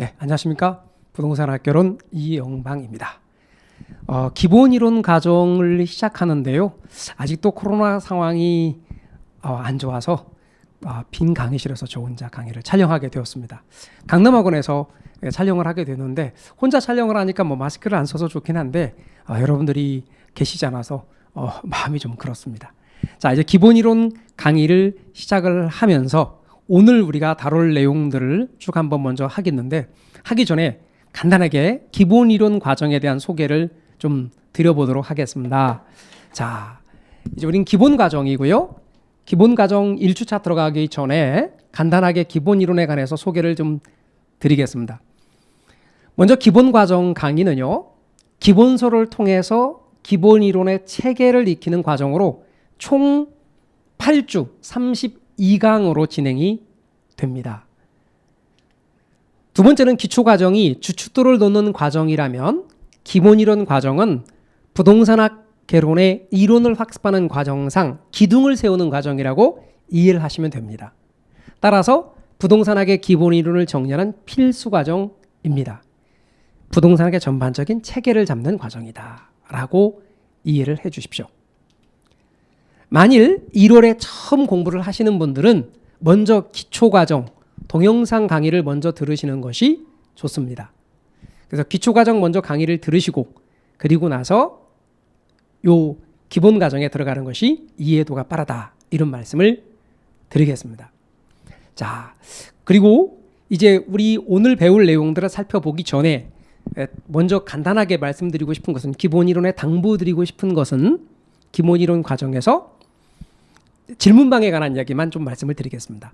네, 안녕하십니까? 부동산 학교론 이영방입니다. 기본이론 과정을 시작하는데요. 아직도 코로나 상황이 안 좋아서 빈 강의실에서 저 혼자 강의를 촬영하게 되었습니다. 강남학원에서 촬영을 하게 되는데 혼자 촬영을 하니까 뭐 마스크를 안 써서 좋긴 한데 여러분들이 계시지 않아서 마음이 좀 그렇습니다. 자, 이제 기본이론 강의를 시작을 하면서 오늘 우리가 다룰 내용들을 쭉 한번 먼저 하겠는데 하기 전에 간단하게 기본이론 과정에 대한 소개를 좀 드려보도록 하겠습니다. 자, 이제 우린 기본 과정이고요. 기본 과정 1주차 들어가기 전에 간단하게 기본이론에 관해서 소개를 좀 드리겠습니다. 먼저 기본 과정 강의는요. 기본서를 통해서 기본이론의 체계를 익히는 과정으로 총 8주 32강으로 진행이 됩니다. 두 번째는 기초과정이 주춧돌을 놓는 과정이라면 기본이론 과정은 부동산학 개론의 이론을 학습하는 과정상 기둥을 세우는 과정이라고 이해를 하시면 됩니다. 따라서 부동산학의 기본이론을 정리하는 필수 과정입니다. 부동산학의 전반적인 체계를 잡는 과정이다 라고 이해를 해 주십시오. 만일 1월에 처음 공부를 하시는 분들은 먼저 기초과정, 동영상 강의를 먼저 들으시는 것이 좋습니다. 그래서 기초과정 먼저 강의를 들으시고 그리고 나서 요 기본 과정에 들어가는 것이 이해도가 빠르다 이런 말씀을 드리겠습니다. 자, 그리고 이제 우리 오늘 배울 내용들을 살펴보기 전에 먼저 간단하게 말씀드리고 싶은 것은 기본이론에 당부드리고 싶은 것은 기본이론 과정에서 질문방에 관한 이야기만 좀 말씀을 드리겠습니다.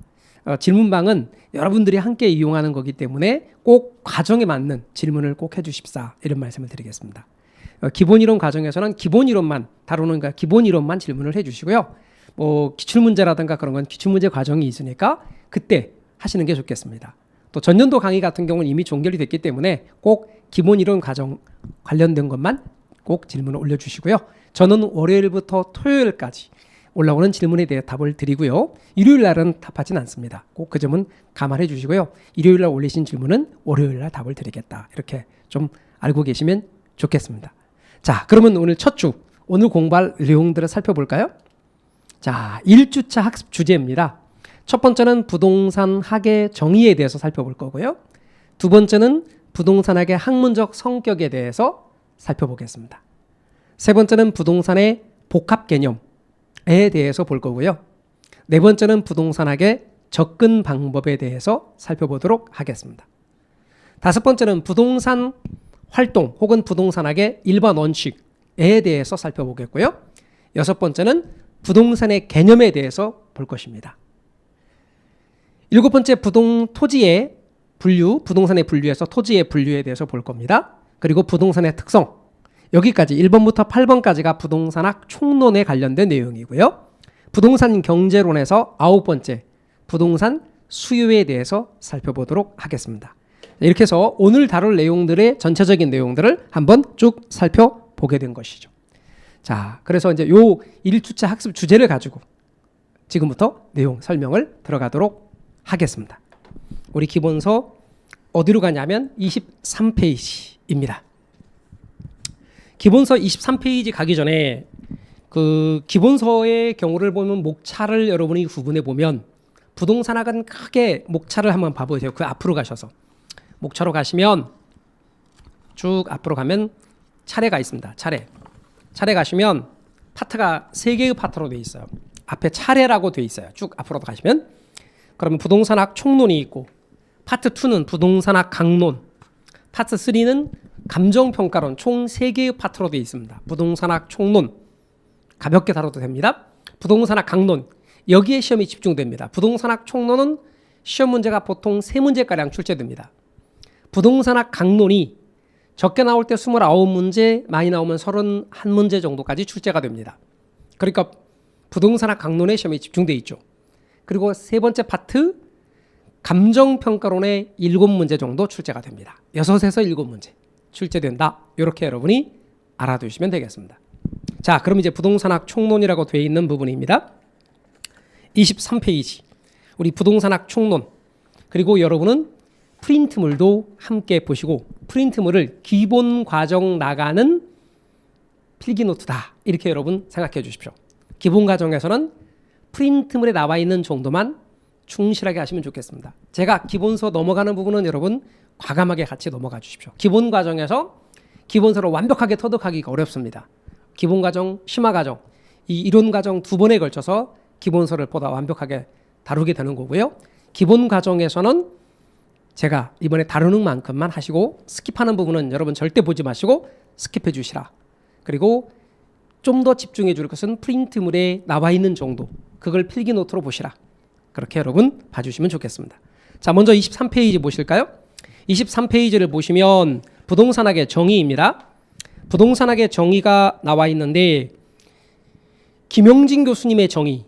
질문방은 여러분들이 함께 이용하는 거기 때문에 꼭 과정에 맞는 질문을 꼭 해주십사 이런 말씀을 드리겠습니다. 기본이론 과정에서는 기본이론만 다루는 기본이론만 질문을 해주시고요. 뭐 기출문제라든가 그런 건 기출문제 과정이 있으니까 그때 하시는 게 좋겠습니다. 또 전년도 강의 같은 경우는 이미 종결이 됐기 때문에 꼭 기본이론 과정 관련된 것만 꼭 질문을 올려주시고요. 저는 월요일부터 토요일까지 올라오는 질문에 대해 답을 드리고요. 일요일 날은 답하진 않습니다. 꼭 그 점은 감안해 주시고요. 일요일 날 올리신 질문은 월요일 날 답을 드리겠다. 이렇게 좀 알고 계시면 좋겠습니다. 자, 그러면 오늘 첫 주, 오늘 공부할 내용들을 살펴볼까요? 자, 1주차 학습 주제입니다. 첫 번째는 부동산학의 정의에 대해서 살펴볼 거고요. 두 번째는 부동산학의 학문적 성격에 대해서 살펴보겠습니다. 세 번째는 부동산의 복합 개념에 대해서 볼 거고요. 네 번째는 부동산학의 접근 방법에 대해서 살펴보도록 하겠습니다. 다섯 번째는 부동산 활동 혹은 부동산학의 일반 원칙에 대해서 살펴보겠고요. 여섯 번째는 부동산의 개념에 대해서 볼 것입니다. 일곱 번째 토지의 분류, 부동산의 분류에서 토지의 분류에 대해서 볼 겁니다. 그리고 부동산의 특성, 여기까지 1번부터 8번까지가 부동산학 총론에 관련된 내용이고요. 부동산 경제론에서 9번째 부동산 수요에 대해서 살펴보도록 하겠습니다. 이렇게 해서 오늘 다룰 내용들의 전체적인 내용들을 한번 쭉 살펴보게 된 것이죠. 자, 그래서 이제 요 1주차 학습 주제를 가지고 지금부터 내용 설명을 들어가도록 하겠습니다. 우리 기본서 어디로 가냐면 23페이지입니다. 기본서 23페이지 가기 전에 그 기본서의 경우를 보면 목차를 여러분이 구분해 보면 부동산학은 크게 목차를 한번 봐보세요. 그 앞으로 가셔서 목차로 가시면 쭉 앞으로 가면 차례가 있습니다. 차례 가시면 파트가 3개의 파트로 되어 있어요. 앞에 차례라고 되어 있어요. 쭉 앞으로 가시면 그러면 부동산학 총론이 있고 파트 2는 부동산학 강론, 파트 3는 감정평가론 총 3개의 파트로 되어 있습니다. 부동산학 총론 가볍게 다뤄도 됩니다. 부동산학 강론 여기에 시험이 집중됩니다. 부동산학 총론은 시험 문제가 보통 3문제가량 출제됩니다. 부동산학 강론이 적게 나올 때 29문제, 많이 나오면 31문제 정도까지 출제가 됩니다. 그러니까 부동산학 강론에 시험이 집중되어 있죠. 그리고 세 번째 파트 감정평가론에 7문제 정도 출제가 됩니다. 6에서 7문제 출제된다. 이렇게 여러분이 알아두시면 되겠습니다. 자, 그럼 이제 부동산학 총론이라고 되어 있는 부분입니다. 23페이지 우리 부동산학 총론 그리고 여러분은 프린트물도 함께 보시고 프린트물을 기본 과정 나가는 필기노트다. 이렇게 여러분 생각해 주십시오. 기본 과정에서는 프린트물에 나와 있는 정도만 충실하게 하시면 좋겠습니다. 제가 기본서 넘어가는 부분은 여러분 과감하게 같이 넘어가 주십시오. 기본 과정에서 기본서를 완벽하게 터득하기가 어렵습니다. 기본 과정, 심화 과정, 이 이론 과정 두 번에 걸쳐서 기본서를 보다 완벽하게 다루게 되는 거고요. 기본 과정에서는 제가 이번에 다루는 만큼만 하시고 스킵하는 부분은 여러분 절대 보지 마시고 스킵해 주시라. 그리고 좀 더 집중해 줄 것은 프린트물에 나와 있는 정도, 그걸 필기노트로 보시라. 그렇게 여러분 봐주시면 좋겠습니다. 자, 먼저 23페이지 보실까요? 23페이지를 보시면 부동산학의 정의입니다. 부동산학의 정의가 나와 있는데 김용진 교수님의 정의,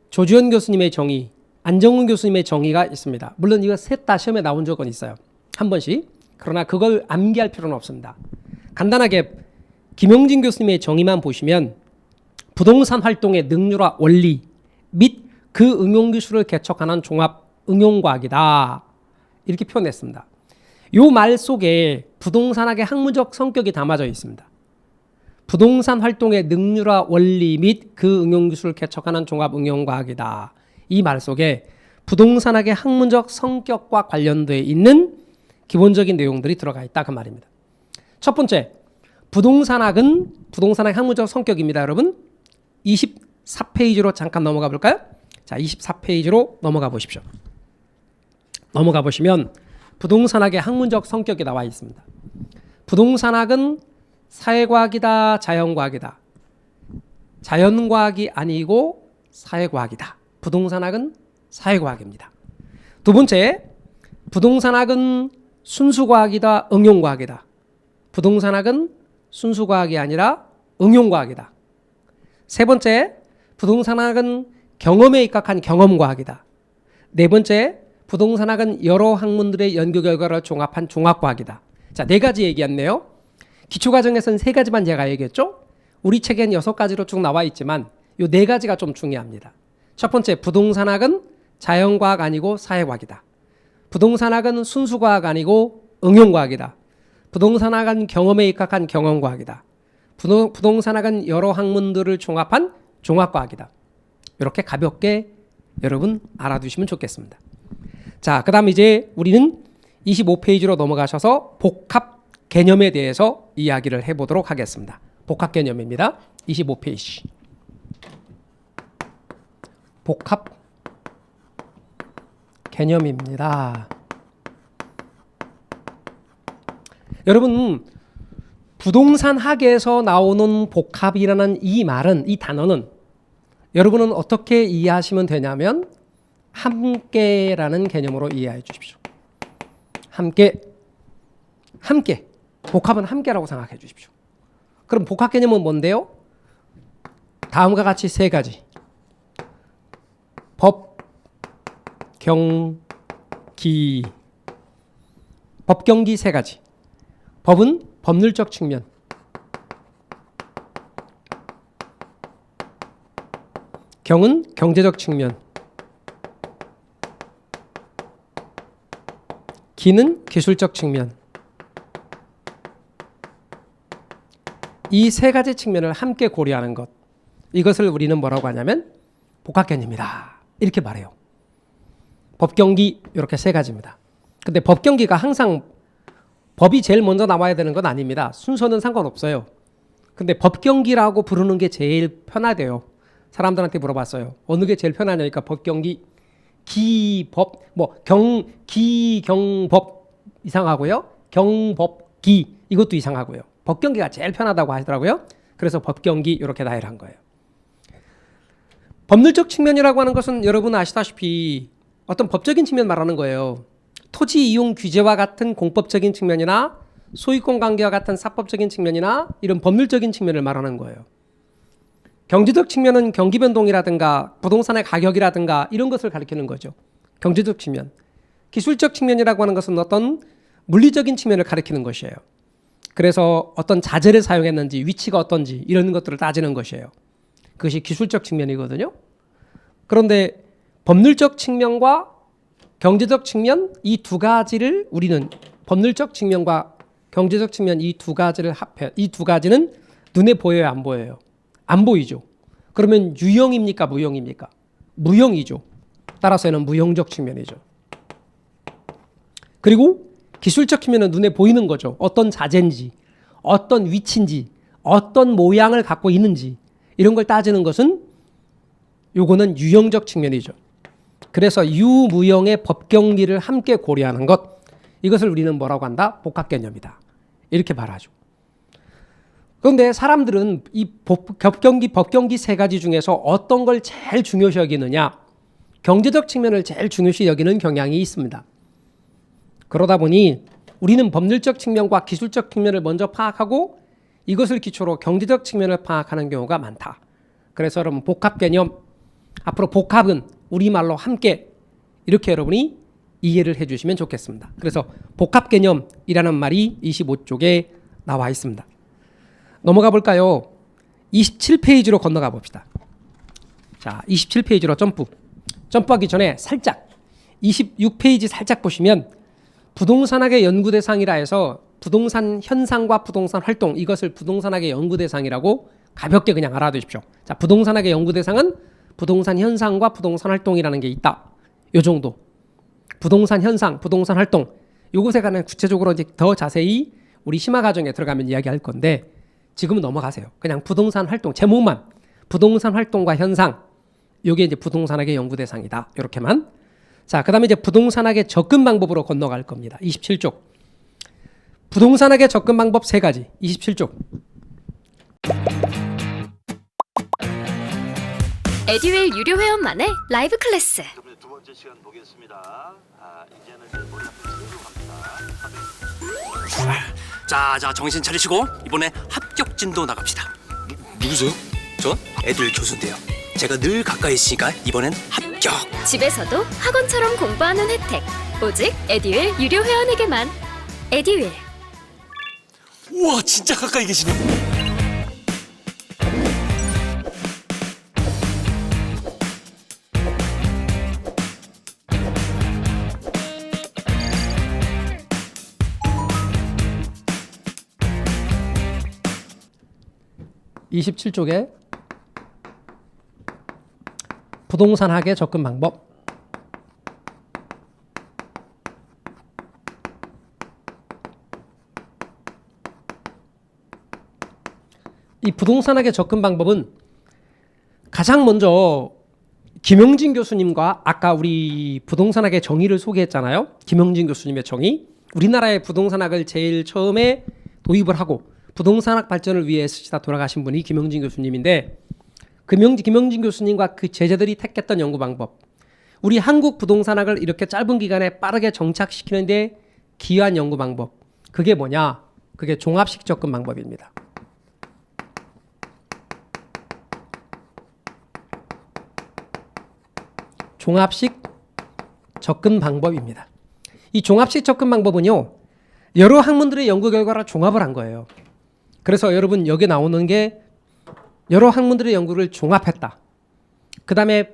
조주현 교수님의 정의, 안정훈 교수님의 정의가 있습니다. 물론 이거 셋 다 시험에 나온 적은 있어요. 한 번씩. 그러나 그걸 암기할 필요는 없습니다. 간단하게 김용진 교수님의 정의만 보시면 부동산 활동의 능률화 원리 및 그 응용 기술을 개척하는 종합 응용과학이다. 이렇게 표현했습니다. 이 말 속에 부동산학의 학문적 성격이 담아져 있습니다. 부동산 활동의 능률화 원리 및 그 응용 기술을 개척하는 종합 응용과학이다. 이 말 속에 부동산학의 학문적 성격과 관련되어 있는 기본적인 내용들이 들어가 있다. 그 말입니다. 첫 번째, 부동산학은 부동산학의 학문적 성격입니다. 여러분 24페이지로 잠깐 넘어가 볼까요? 자, 24페이지로 넘어가 보십시오. 넘어가 보시면 부동산학의 학문적 성격이 나와 있습니다. 부동산학은 사회과학이다, 자연과학이다. 자연과학이 아니고 사회과학이다. 부동산학은 사회과학입니다. 두 번째, 부동산학은 순수과학이다, 응용과학이다. 부동산학은 순수과학이 아니라 응용과학이다. 세 번째, 부동산학은 경험에 입각한 경험과학이다. 네 번째, 부동산학은 여러 학문들의 연구 결과를 종합한 종합과학이다. 자, 네 가지 얘기했네요. 기초과정에서는 세 가지만 제가 얘기했죠. 우리 책엔 6가지로 쭉 나와 있지만 이 네 가지가 좀 중요합니다. 첫 번째, 부동산학은 자연과학 아니고 사회과학이다. 부동산학은 순수과학 아니고 응용과학이다. 부동산학은 경험에 입각한 경험과학이다. 부동산학은 여러 학문들을 종합한 종합과학이다. 이렇게 가볍게 여러분 알아두시면 좋겠습니다. 자, 그 다음 이제 우리는 25페이지로 넘어가셔서 복합 개념에 대해서 이야기를 해보도록 하겠습니다. 복합 개념입니다. 25페이지. 복합 개념입니다. 여러분, 부동산학에서 나오는 복합이라는 이 말은, 이 단어는 여러분은 어떻게 이해하시면 되냐면 함께라는 개념으로 이해해 주십시오. 함께. 복합은 함께라고 생각해 주십시오. 그럼 복합 개념은 뭔데요? 다음과 같이 세 가지. 법, 경, 기. 법, 경, 기 세 가지. 법은 법률적 측면. 경은 경제적 측면. 기는 기술적 측면. 이 세 가지 측면을 함께 고려하는 것. 이것을 우리는 뭐라고 하냐면 복합개념이다. 이렇게 말해요. 법경기 이렇게 세 가지입니다. 근데 법경기가 항상 법이 제일 먼저 나와야 되는 건 아닙니다. 순서는 상관없어요. 근데 법경기라고 부르는 게 제일 편하대요. 사람들한테 물어봤어요. 어느 게 제일 편하냐니까 법경기, 기법, 기경법 이상하고요. 경법기 이것도 이상하고요. 법경기가 제일 편하다고 하더라고요. 그래서 법경기 이렇게 나열을 한 거예요. 법률적 측면이라고 하는 것은 여러분 아시다시피 어떤 법적인 측면 말하는 거예요. 토지 이용 규제와 같은 공법적인 측면이나 소유권 관계와 같은 사법적인 측면이나 이런 법률적인 측면을 말하는 거예요. 경제적 측면은 경기 변동이라든가 부동산의 가격이라든가 이런 것을 가리키는 거죠. 경제적 측면. 기술적 측면이라고 하는 것은 어떤 물리적인 측면을 가리키는 것이에요. 그래서 어떤 자재를 사용했는지 위치가 어떤지 이런 것들을 따지는 것이에요. 그것이 기술적 측면이거든요. 그런데 법률적 측면과 경제적 측면 이 두 가지를 우리는 법률적 측면과 경제적 측면 이 두 가지를 합해 이 두 가지는 눈에 보여요, 안 보여요? 안 보이죠. 그러면 유형입니까, 무형입니까? 무형이죠. 따라서 는 무형적 측면이죠. 그리고 기술적 측면은 눈에 보이는 거죠. 어떤 자재인지, 어떤 위치인지, 어떤 모양을 갖고 있는지 이런 걸 따지는 것은 요거는 유형적 측면이죠. 그래서 유무형의 법경기를 함께 고려하는 것, 이것을 우리는 뭐라고 한다? 복합개념이다. 이렇게 말하죠. 그런데 사람들은 이 법경기 세 가지 중에서 어떤 걸 제일 중요시 여기느냐? 경제적 측면을 제일 중요시 여기는 경향이 있습니다. 그러다 보니 우리는 법률적 측면과 기술적 측면을 먼저 파악하고 이것을 기초로 경제적 측면을 파악하는 경우가 많다. 그래서 여러분 복합개념, 앞으로 복합은 우리말로 함께 이렇게 여러분이 이해를 해주시면 좋겠습니다. 그래서 복합개념이라는 말이 25쪽에 나와 있습니다. 넘어가 볼까요? 27페이지로 건너가 봅시다. 자, 27페이지로 점프하기 전에 살짝 26페이지 살짝 보시면 부동산학의 연구 대상이라 해서 부동산 현상과 부동산 활동, 이것을 부동산학의 연구 대상이라고 가볍게 그냥 알아두십시오. 자, 부동산학의 연구 대상은 부동산 현상과 부동산 활동이라는 게 있다. 요 정도. 부동산 현상, 부동산 활동, 요것에 관한 구체적으로 이제 더 자세히 우리 심화 과정에 들어가면 이야기할 건데 지금은 넘어가세요. 그냥 부동산 활동 제목만, 부동산 활동과 현상, 요게 이제 부동산학의 연구 대상이다. 이렇게만. 자, 그다음에 이제 부동산학의 접근 방법으로 건너갈 겁니다. 27쪽. 부동산학의 접근 방법 세 가지. 27쪽. 에듀윌 유료 회원만의 라이브 클래스. 두 번째 시간 보겠습니다. 이제는 이제 머리 한번 세고 갑니다. 자, 정신 차리시고 이번에 합격 진도 나갑시다. 누구세요? 전 애들 교수인데요. 제가 늘 가까이 있으니까 이번엔 합격. 집에서도 학원처럼 공부하는 혜택. 오직 에듀윌 유료 회원에게만. 에듀윌. 우와, 진짜 가까이 계시네. (27쪽에) 부동산학의 접근 방법. 이 부동산학의 접근 방법은 가장 먼저 김영진 교수님과 아까 우리 부동산학의 정의를 소개했잖아요. 김영진 교수님의 정의. 우리나라의 부동산학을 제일 처음에 도입을 하고 부동산학 발전을 위해 쓰시다 돌아가신 분이 김영진 교수님인데 김영진 교수님과 그 제자들이 택했던 연구 방법. 우리 한국 부동산학을 이렇게 짧은 기간에 빠르게 정착시키는데 기여한 연구 방법. 그게 뭐냐? 그게 종합식 접근 방법입니다. 종합식 접근 방법입니다. 이 종합식 접근 방법은요, 여러 학문들의 연구 결과를 종합을 한 거예요. 그래서 여러분 여기 나오는 게 여러 학문들의 연구를 종합했다. 그 다음에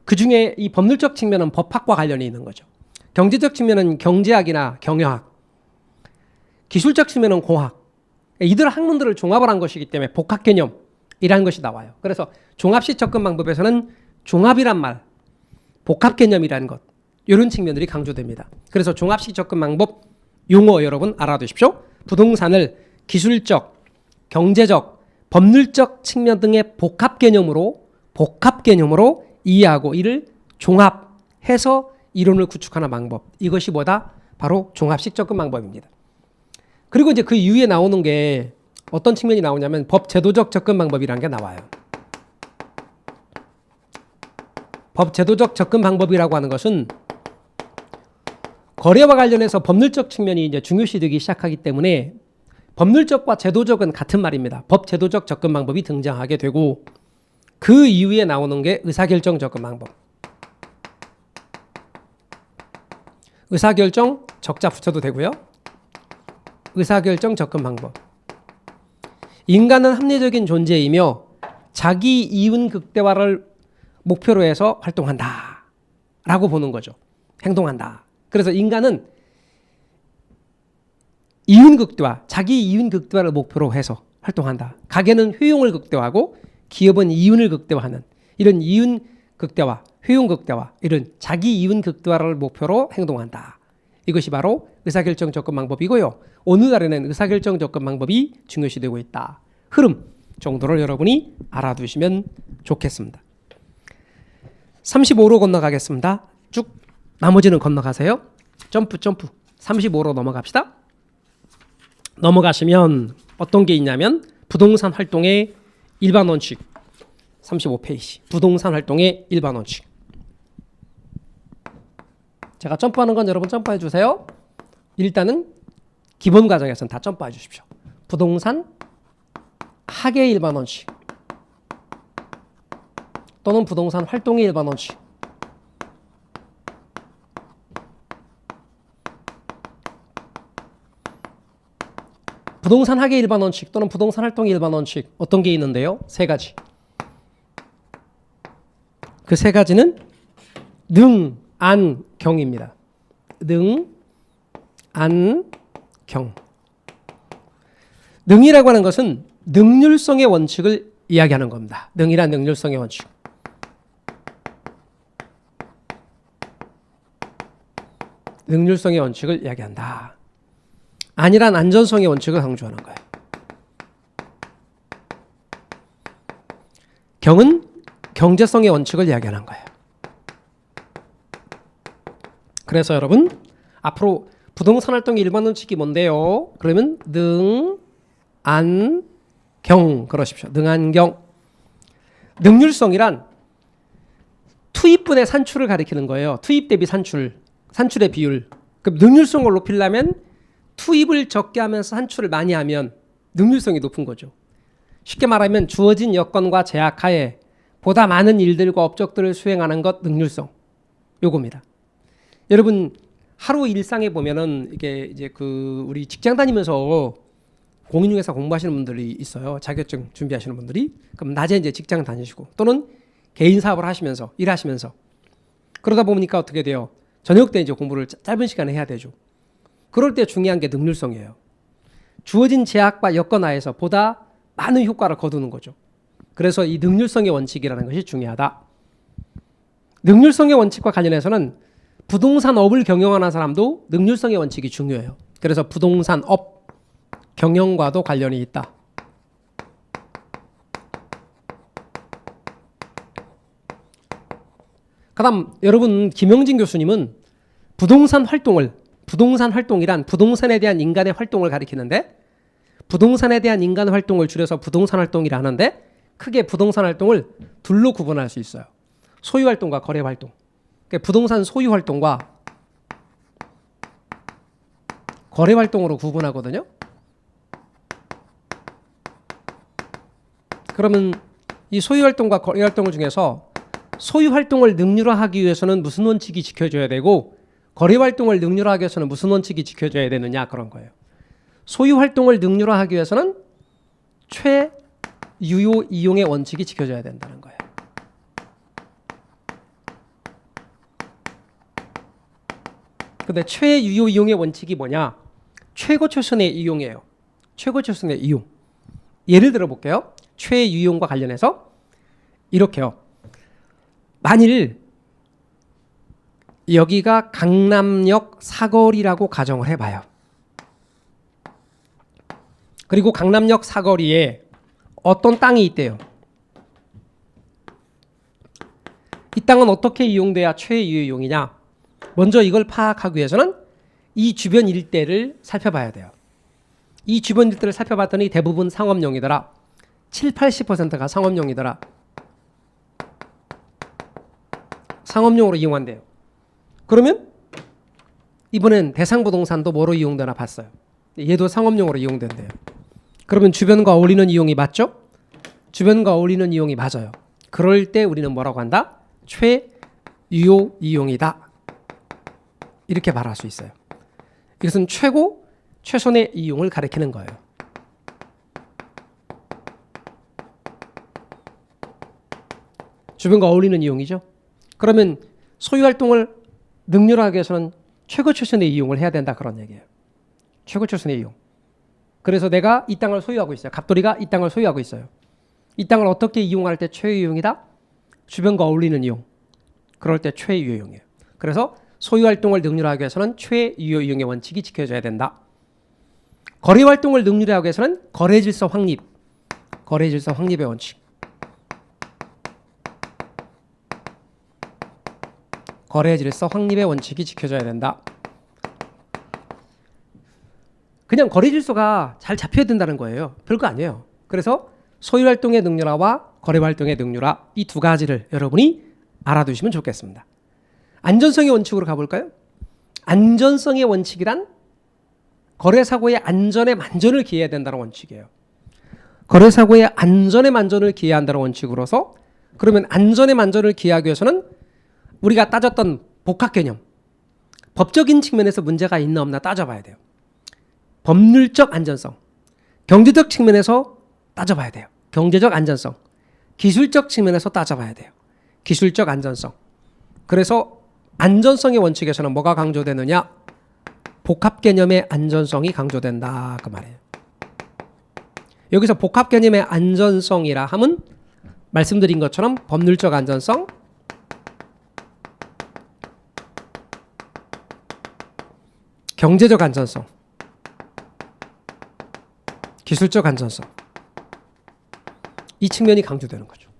그 중에 이 법률적 측면은 법학과 관련이 있는 거죠. 경제적 측면은 경제학이나 경영학, 기술적 측면은 공학. 이들 학문들을 종합을 한 것이기 때문에 복합개념이라는 것이 나와요. 그래서 종합식 접근 방법에서는 종합이란 말, 복합개념이라는 것, 이런 측면들이 강조됩니다. 그래서 종합식 접근 방법 용어 여러분 알아두십시오. 부동산을 기술적, 경제적, 법률적 측면 등의 복합개념으로 이해하고 이를 종합해서 이론을 구축하는 방법. 이것이 뭐다? 바로 종합식 접근 방법입니다. 그리고 이제 그 이후에 나오는 게 어떤 측면이 나오냐면 법제도적 접근 방법이라는 게 나와요. 법제도적 접근 방법이라고 하는 것은 거래와 관련해서 법률적 측면이 이제 중요시되기 시작하기 때문에 법률적과 제도적은 같은 말입니다. 법제도적 접근 방법이 등장하게 되고 그 이후에 나오는 게 의사결정 접근 방법. 의사결정 적자 붙여도 되고요. 의사결정 접근 방법. 인간은 합리적인 존재이며 자기 이윤 극대화를 목표로 해서 활동한다 라고 보는 거죠. 행동한다. 그래서 인간은 이윤 극대화, 자기 이윤 극대화를 목표로 해서 활동한다. 가게는 효용을 극대화하고 기업은 이윤을 극대화하는 이런 이윤 극대화, 효용 극대화, 이런 자기 이윤 극대화를 목표로 행동한다. 이것이 바로 의사결정 접근 방법이고요. 오늘날에는 의사결정 접근 방법이 중요시되고 있다. 흐름 정도를 여러분이 알아두시면 좋겠습니다. 35로 건너가겠습니다. 쭉 나머지는 건너가세요. 점프 35로 넘어갑시다. 넘어가시면 어떤 게 있냐면 부동산 활동의 일반 원칙 35페이지 부동산 활동의 일반 원칙. 제가 점프하는 건 여러분 점프해 주세요. 일단은 기본 과정에서는 다 점프해 주십시오. 부동산 학의 일반 원칙 또는 부동산 활동의 일반 원칙. 부동산 학의 일반 원칙 또는 부동산 활동의 일반 원칙 어떤 게 있는데요? 세 가지. 그 세 가지는 능, 안, 경입니다. 능, 안, 경. 능이라고 하는 것은 능률성의 원칙을 이야기하는 겁니다. 능이란 능률성의 원칙. 능률성의 원칙을 이야기한다. 안이란 안전성의 원칙을 강조하는 거예요. 경은 경제성의 원칙을 이야기하는 거예요. 그래서 여러분 앞으로 부동산 활동의 일반 원칙이 뭔데요? 그러면 능, 안, 경 그러십시오. 능, 안, 경. 능률성이란 투입분의 산출을 가리키는 거예요. 투입 대비 산출, 산출의 비율. 그럼 능률성을 높이려면 투입을 적게 하면서 산출을 많이 하면 능률성이 높은 거죠. 쉽게 말하면 주어진 여건과 제약 하에 보다 많은 일들과 업적들을 수행하는 것 능률성. 요겁니다. 여러분 하루 일상에 보면은 이게 이제 그 우리 직장 다니면서 공인중개사 공부하시는 분들이 있어요. 자격증 준비하시는 분들이. 그럼 낮에 이제 직장 다니시고 또는 개인 사업을 하시면서 일하시면서 그러다 보니까 어떻게 돼요? 저녁 때 이제 공부를 짧은 시간에 해야 되죠. 그럴 때 중요한 게 능률성이에요. 주어진 제약과 여건 하에서 보다 많은 효과를 거두는 거죠. 그래서 이 능률성의 원칙이라는 것이 중요하다. 능률성의 원칙과 관련해서는 부동산업을 경영하는 사람도 능률성의 원칙이 중요해요. 그래서 부동산업 경영과도 관련이 있다. 그다음 여러분 김영진 교수님은 부동산 활동이란 부동산에 대한 인간의 활동을 가리키는데 부동산에 대한 인간 활동을 줄여서 부동산 활동이라 하는데 크게 부동산 활동을 둘로 구분할 수 있어요. 소유 활동과 거래 활동. 그러니까 부동산 소유 활동과 거래 활동으로 구분하거든요. 그러면 이 소유 활동과 거래 활동을 중에서 소유 활동을 능률화하기 위해서는 무슨 원칙이 지켜져야 되고 거래 활동을 능률화하기 위해서는 무슨 원칙이 지켜져야 되느냐 그런 거예요. 소유 활동을 능률화하기 위해서는 최유효 이용의 원칙이 지켜져야 된다는 거예요. 근데 최유효 이용의 원칙이 뭐냐? 최고 최선의 이용이에요. 최고 최선의 이용. 예를 들어 볼게요. 최유용과 관련해서 이렇게요. 만일 여기가 강남역 사거리라고 가정을 해봐요. 그리고 강남역 사거리에 어떤 땅이 있대요. 이 땅은 어떻게 이용돼야 최유용이냐? 먼저 이걸 파악하기 위해서는 이 주변 일대를 살펴봐야 돼요. 이 주변 일대를 살펴봤더니 대부분 상업용이더라. 70~80%가 상업용이더라. 상업용으로 이용한대요. 그러면 이번엔 대상부동산도 뭐로 이용되나 봤어요. 얘도 상업용으로 이용된대요. 그러면 주변과 어울리는 이용이 맞죠? 주변과 어울리는 이용이 맞아요. 그럴 때 우리는 뭐라고 한다? 최유효 이용이다. 이렇게 말할 수 있어요. 이것은 최고, 최선의 이용을 가리키는 거예요. 주변과 어울리는 이용이죠. 그러면 소유 활동을 능률학에서는 최고 최선의 이용을 해야 된다 그런 얘기예요. 최고 최선의 이용. 그래서 내가 이 땅을 소유하고 있어요. 갑돌이가 이 땅을 소유하고 있어요. 이 땅을 어떻게 이용할 때 최유용이다? 주변과 어울리는 이용. 그럴 때 최유용이에요. 그래서 소유활동을 능률하기 위해서는 최유효이용의 원칙이 지켜져야 된다. 거래활동을 능률하기 위해서는 거래질서 확립. 거래질서 확립의 원칙. 거래질서 확립의 원칙이 지켜져야 된다. 그냥 거래질서가 잘 잡혀야 된다는 거예요. 별거 아니에요. 그래서 소유활동의 능률화와 거래활동의 능률화 이 두 가지를 여러분이 알아두시면 좋겠습니다. 안전성의 원칙으로 가볼까요? 안전성의 원칙이란 거래사고의 안전에 만전을 기해야 된다는 원칙이에요. 거래사고의 안전에 만전을 기해야 한다는 원칙으로서 그러면 안전에 만전을 기하기 위해서는 우리가 따졌던 복합 개념, 법적인 측면에서 문제가 있나 없나 따져봐야 돼요. 법률적 안전성, 경제적 측면에서 따져봐야 돼요. 경제적 안전성, 기술적 측면에서 따져봐야 돼요. 기술적 안전성. 그래서 안전성의 원칙에서는 뭐가 강조되느냐? 복합 개념의 안전성이 강조된다 그 말이에요. 여기서 복합 개념의 안전성이라 함은 말씀드린 것처럼 법률적 안전성, 경제적 안전성, 기술적 안전성 이 측면이 강조되는 거죠.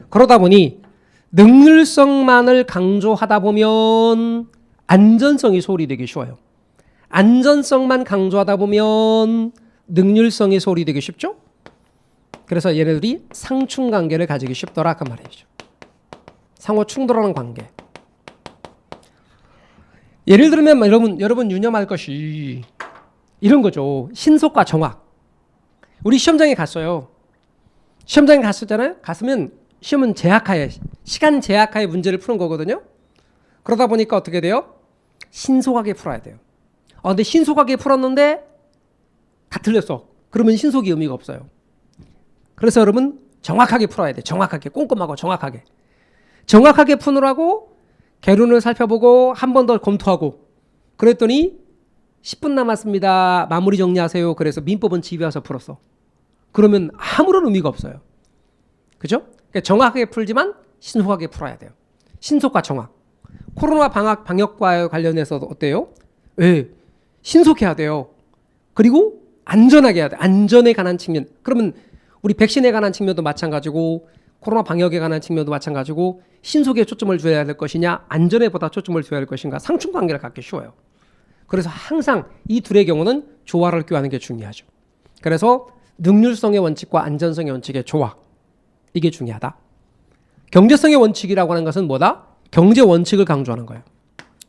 그러다 보니 능률성만을 강조하다 보면 안전성이 소홀히되기 쉬워요. 안전성만 강조하다 보면 능률성이 소홀히되기 쉽죠. 그래서 얘네들이 상충관계를 가지기 쉽더라 그 말이죠. 상호 충돌하는 관계. 예를 들면 여러분 유념할 것이 이런 거죠. 신속과 정확. 우리 시험장에 갔어요. 시험장에 갔었잖아요. 갔으면 시험은 제약하에 시간 제약하에 문제를 푸는 거거든요. 그러다 보니까 어떻게 돼요? 신속하게 풀어야 돼요. 근데 신속하게 풀었는데 다 틀렸어. 그러면 신속이 의미가 없어요. 그래서 여러분 정확하게 풀어야 돼. 정확하게 꼼꼼하고 정확하게. 정확하게 푸느라고 개론을 살펴보고 한 번 더 검토하고 그랬더니 10분 남았습니다. 마무리 정리하세요. 그래서 민법은 집에 와서 풀었어. 그러면 아무런 의미가 없어요. 그죠? 그러니까 정확하게 풀지만 신속하게 풀어야 돼요. 신속과 정확. 코로나 방역과 관련해서도 어때요? 신속해야 돼요. 그리고 안전하게 해야 돼. 안전에 관한 측면. 그러면 우리 백신에 관한 측면도 마찬가지고 코로나 방역에 관한 측면도 마찬가지고 신속에 초점을 줘야 될 것이냐 안전에 보다 초점을 줘야 할 것인가 상충관계를 갖기 쉬워요. 그래서 항상 이 둘의 경우는 조화를 꾀하는 게 중요하죠. 그래서 능률성의 원칙과 안전성의 원칙의 조화 이게 중요하다. 경제성의 원칙이라고 하는 것은 뭐다? 경제 원칙을 강조하는 거예요.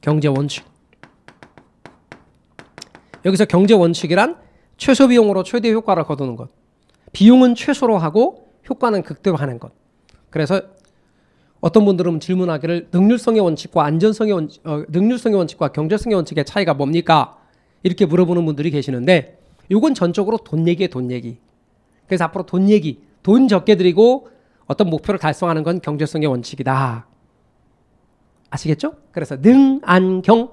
경제 원칙. 여기서 경제 원칙이란 최소 비용으로 최대 효과를 거두는 것. 비용은 최소로 하고 효과는 극대로 하는 것. 그래서 어떤 분들은 질문하기를 능률성의 원칙과 능률성의 원칙과 경제성의 원칙의 차이가 뭡니까? 이렇게 물어보는 분들이 계시는데 이건 전적으로 돈 얘기예요. 돈 얘기. 그래서 앞으로 돈 얘기, 돈 적게 들이고 어떤 목표를 달성하는 건 경제성의 원칙이다. 아시겠죠? 그래서 능안경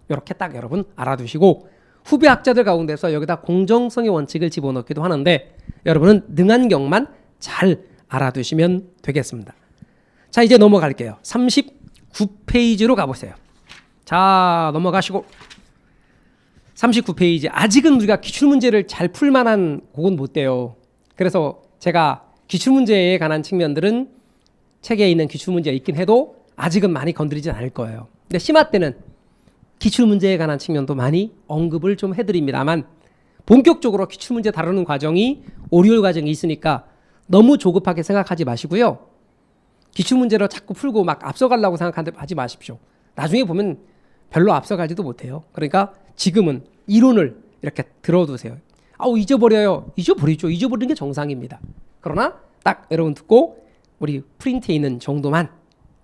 이렇게 딱 여러분 알아두시고 후배 학자들 가운데서 여기다 공정성의 원칙을 집어넣기도 하는데 여러분은 능안경만 잘 알아두시면 되겠습니다. 자, 이제 넘어갈게요. 39페이지로 가보세요. 자, 넘어가시고 39페이지. 아직은 우리가 기출문제를 잘 풀만한 그건 못 돼요. 그래서 제가 기출문제에 관한 측면들은 책에 있는 기출문제가 있긴 해도 아직은 많이 건드리진 않을 거예요. 근데 심화 때는 기출문제에 관한 측면도 많이 언급을 좀 해드립니다만 본격적으로 기출문제 다루는 과정이 5개월 과정이 있으니까 너무 조급하게 생각하지 마시고요. 기출문제로 자꾸 풀고 막 앞서가려고 생각하지 마십시오. 나중에 보면 별로 앞서가지도 못해요. 그러니까 지금은 이론을 이렇게 들어두세요. 잊어버려요. 잊어버리죠. 잊어버리는 게 정상입니다. 그러나 딱 여러분 듣고 우리 프린트에 있는 정도만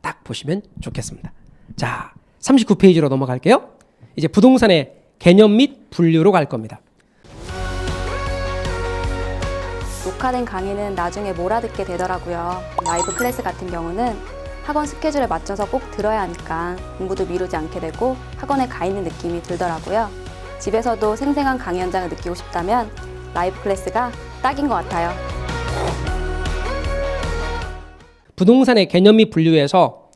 딱 보시면 좋겠습니다. 자, 39페이지로 넘어갈게요. 이제 부동산의 개념 및 분류로 갈 겁니다. 녹화된 강의는 나중에 몰아듣게 되더라고요. 라이브 클래스 같은 경우는 학원 스케줄에 맞춰서 꼭 들어야 하니까 공부도 미루지 않게 되고 학원에 가 있는 느낌이 들더라고요. 집에서도 생생한 강의 현장을 느끼고 싶다면 라이브 클래스가 딱인 것 같아요. 부동산의 개념 및 분류에서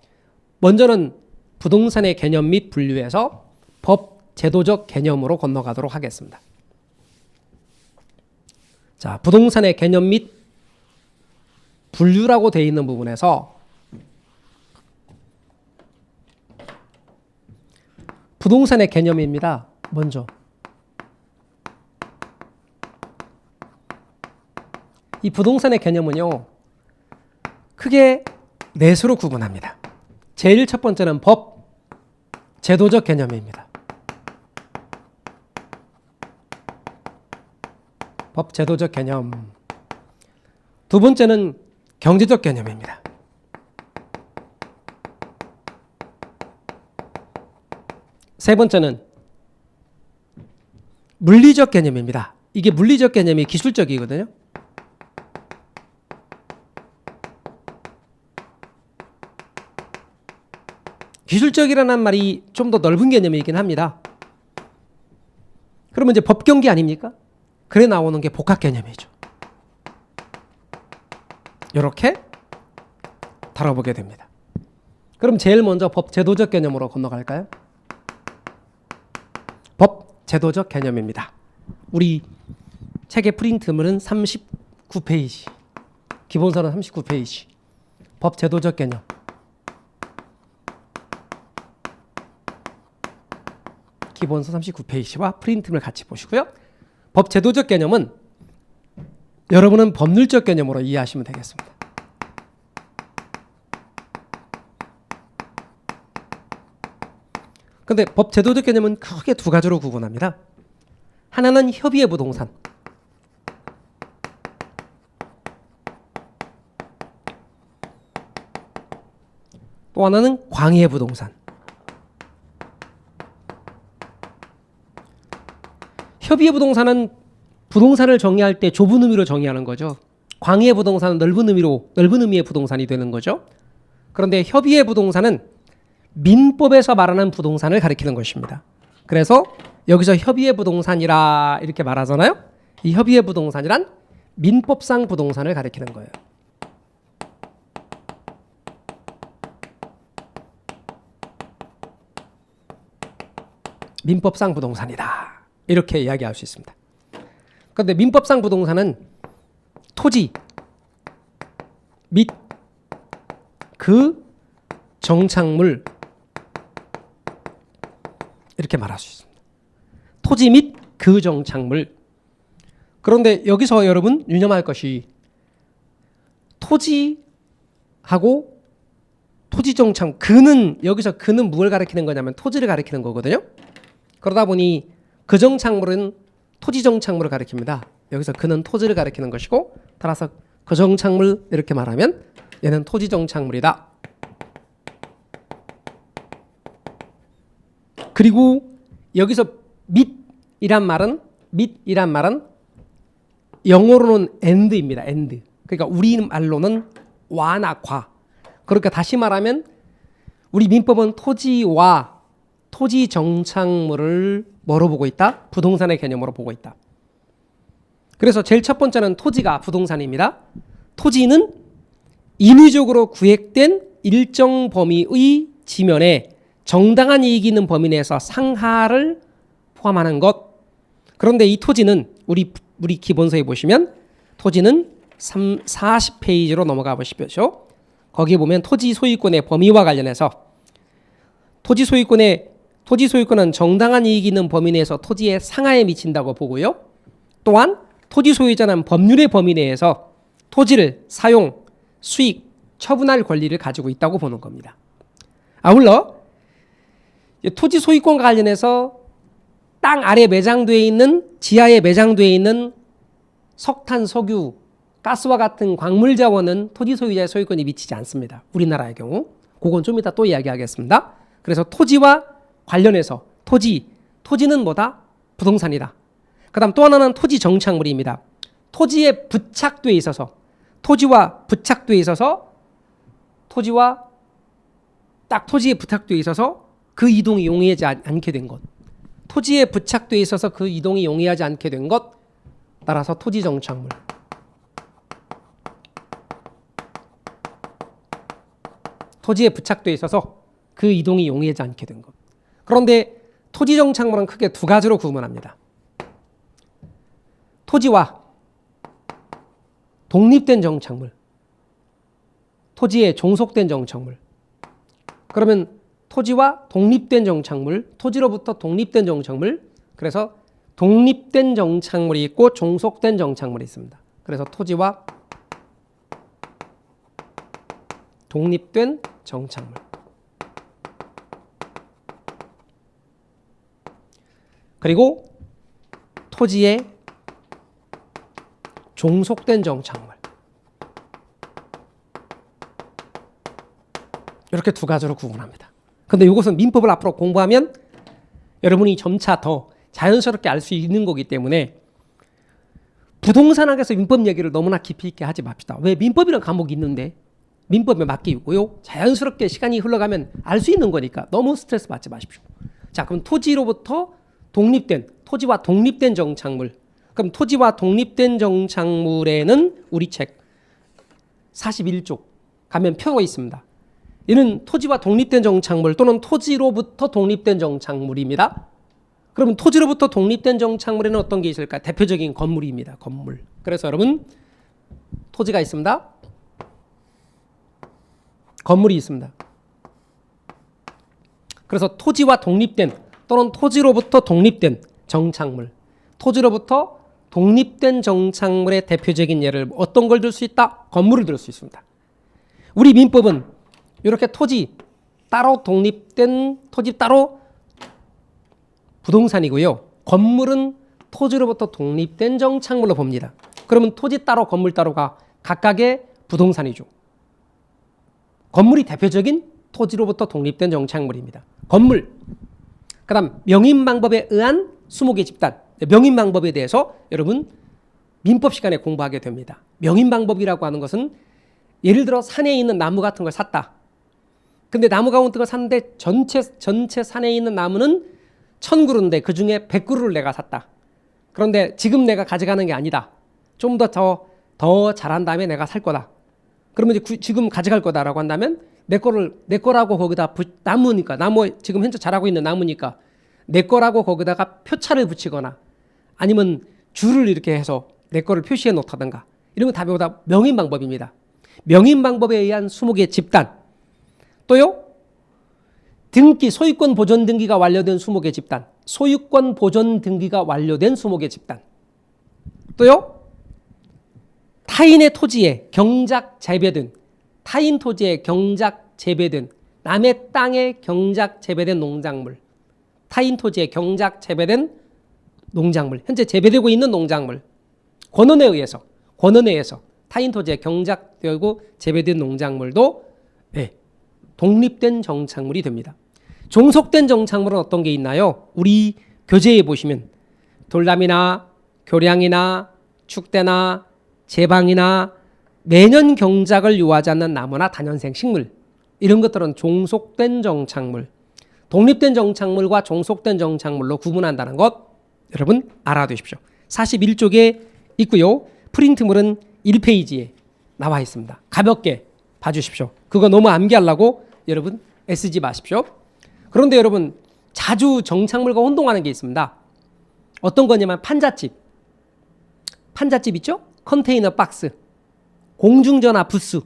먼저는 부동산의 개념 및 분류에서 법 제도적 개념으로 건너가도록 하겠습니다. 자, 부동산의 개념 및 분류라고 되어 있는 부분에서 부동산의 개념입니다. 먼저 이 부동산의 개념은요, 크게 네 수로 구분합니다. 제일 첫 번째는 법 제도적 개념입니다. 법 제도적 개념. 두 번째는 경제적 개념입니다. 세 번째는 물리적 개념입니다. 이게 물리적 개념이 기술적이거든요. 기술적이라는 말이 좀 더 넓은 개념이긴 합니다. 그러면 이제 법경기 아닙니까? 그래 나오는 게 복합 개념이죠. 이렇게 다뤄보게 됩니다. 그럼 제일 먼저 법 제도적 개념으로 건너갈까요? 법 제도적 개념입니다. 우리 책의 프린트물은 39페이지, 기본서는 39페이지. 법 제도적 개념. 기본서 39페이지와 프린트물 같이 보시고요. 법 제도적 개념은 여러분은 법률적 개념으로 이해하시면 되겠습니다. 그런데 법 제도적 개념은 크게 두 가지로 구분합니다. 하나는 협의의 부동산, 또 하나는 광의의 부동산. 협의의 부동산은 부동산을 정의할 때 좁은 의미로 정의하는 거죠. 광의의 부동산은 넓은 의미의 부동산이 되는 거죠. 그런데 협의의 부동산은 민법에서 말하는 부동산을 가리키는 것입니다. 그래서 여기서 협의의 부동산이라 이렇게 말하잖아요. 이 협의의 부동산이란 민법상 부동산을 가리키는 거예요. 민법상 부동산이다. 이렇게 이야기할 수 있습니다. 그런데 민법상 부동산은 토지 및 그 정착물 이렇게 말할 수 있습니다. 토지 및 그 정착물. 그런데 여기서 여러분 유념할 것이 토지하고 토지 정착, 그는 여기서 그는 무엇을 가리키는 거냐면 토지를 가리키는 거거든요. 그러다 보니 그 정착물은 토지 정착물을 가리킵니다. 여기서 그는 토지를 가리키는 것이고, 따라서 그 정착물 이렇게 말하면 얘는 토지 정착물이다. 그리고 여기서 밑이란 말은 영어로는 and입니다. and. 그러니까 우리 말로는 와나 과. 그러니까 다시 말하면 우리 민법은 토지와 토지 정착물을 뭐로 보고 있다? 부동산의 개념으로 보고 있다. 그래서 제일 첫 번째는 토지가 부동산입니다. 토지는 인위적으로 구획된 일정 범위의 지면에 정당한 이익이 있는 범위 내에서 상하를 포함하는 것. 그런데 이 토지는 우리 기본서에 보시면 토지는 40페이지로 넘어가 보십시오. 거기 보면 토지 소유권의 범위와 관련해서 토지 소유권은 정당한 이익이 있는 범위 내에서 토지의 상하에 미친다고 보고요. 또한 토지 소유자는 법률의 범위 내에서 토지를 사용, 수익, 처분할 권리를 가지고 있다고 보는 겁니다. 아울러 토지 소유권과 관련해서 땅 아래 매장되어 있는, 지하에 매장되어 있는 석탄, 석유, 가스와 같은 광물 자원은 토지 소유자의 소유권이 미치지 않습니다. 우리나라의 경우. 그건 좀 이따 또 이야기하겠습니다. 그래서 토지와 관련해서 토지는 뭐다? 부동산이다. 그 다음 또 하나는 토지 정착물입니다. 토지에 부착되어 있어서 토지와 딱 토지에 부착되어 있어서 그 이동이 용이하지 않게 된 것, 토지에 부착되어 있어서 그 이동이 용이하지 않게 된 것, 따라서 토지 정착물. 토지에 부착되어 있어서 그 이동이 용이하지 않게 된 것. 그런데 토지 정착물은 크게 두 가지로 구분합니다. 토지와 독립된 정착물, 토지에 종속된 정착물. 그러면 토지와 독립된 정착물, 토지로부터 독립된 정착물, 그래서 독립된 정착물이 있고 종속된 정착물이 있습니다. 그래서 토지와 독립된 정착물. 그리고 토지에 종속된 정착물. 이렇게 두 가지로 구분합니다. 근데 이것은 민법을 앞으로 공부하면 여러분이 점차 더 자연스럽게 알 수 있는 거기 때문에 부동산학에서 민법 얘기를 너무나 깊이 있게 하지 맙시다. 왜? 민법이라는 과목이 있는데 민법에 맡기고요. 자연스럽게 시간이 흘러가면 알 수 있는 거니까 너무 스트레스 받지 마십시오. 자, 그럼 토지로부터 독립된, 토지와 독립된 정착물. 그럼 토지와 독립된 정착물에는 우리 책 41쪽 가면 표가 있습니다. 이는 토지와 독립된 정착물 또는 토지로부터 독립된 정착물입니다. 그러면 토지로부터 독립된 정착물에는 어떤 게 있을까? 대표적인 건물입니다. 건물. 그래서 여러분 토지가 있습니다. 건물이 있습니다. 그래서 토지와 독립된 또는 토지로부터 독립된 정착물, 토지로부터 독립된 정착물의 대표적인 예를 어떤 걸 들 수 있다? 건물을 들 수 있습니다. 우리 민법은 이렇게 토지 따로 독립된 토지 따로 부동산이고요. 건물은 토지로부터 독립된 정착물로 봅니다. 그러면 토지 따로 건물 따로가 각각의 부동산이죠. 건물이 대표적인 토지로부터 독립된 정착물입니다. 건물. 그 다음 명인방법에 의한 20개 집단. 명인방법에 대해서 여러분 민법 시간에 공부하게 됩니다. 명인방법이라고 하는 것은 예를 들어 산에 있는 나무 같은 걸 샀다. 근데 나무 같은 걸 샀는데 전체 산에 있는 나무는 1000그루인데 그 중에 100그루를 내가 샀다. 그런데 지금 내가 가져가는 게 아니다. 좀 더 자란 다음에 내가 살 거다. 그러면 이제 지금 가져갈 거다라고 한다면 내 거라고 거기다 나무니까 나무 지금 현재 자라고 있는 나무니까 내 거라고 거기다가 표차를 붙이거나 아니면 줄을 이렇게 해서 내 거를 표시해 놓다든가 이런 건 다 배우다 명인방법입니다. 명인방법에 의한 20개 집단. 또요 등기 소유권 보존 등기가 완료된 20개 집단. 소유권 보존 등기가 완료된 20개 집단. 또요 타인의 토지에 경작 재배된 타인 토지에 경작 재배된 남의 땅에 경작 재배된 농작물, 타인 토지에 경작 재배된 농작물, 현재 재배되고 있는 농작물, 권원에 의해서 타인 토지에 경작되고 재배된 농작물도 독립된 정착물이 됩니다. 종속된 정착물은 어떤 게 있나요? 우리 교재에 보시면 돌담이나 교량이나 축대나 제방이나 매년 경작을 요하지 않는 나무나 다년생 식물, 이런 것들은 종속된 정착물, 독립된 정착물과 종속된 정착물로 구분한다는 것 여러분 알아두십시오. 41쪽에 있고요. 프린트물은 1페이지에 나와 있습니다. 가볍게 봐주십시오. 그거 너무 암기하려고 여러분 애쓰지 마십시오. 그런데 여러분 자주 정착물과 혼동하는 게 있습니다. 어떤 거냐면 판잣집 있죠? 컨테이너 박스, 공중전화 부스,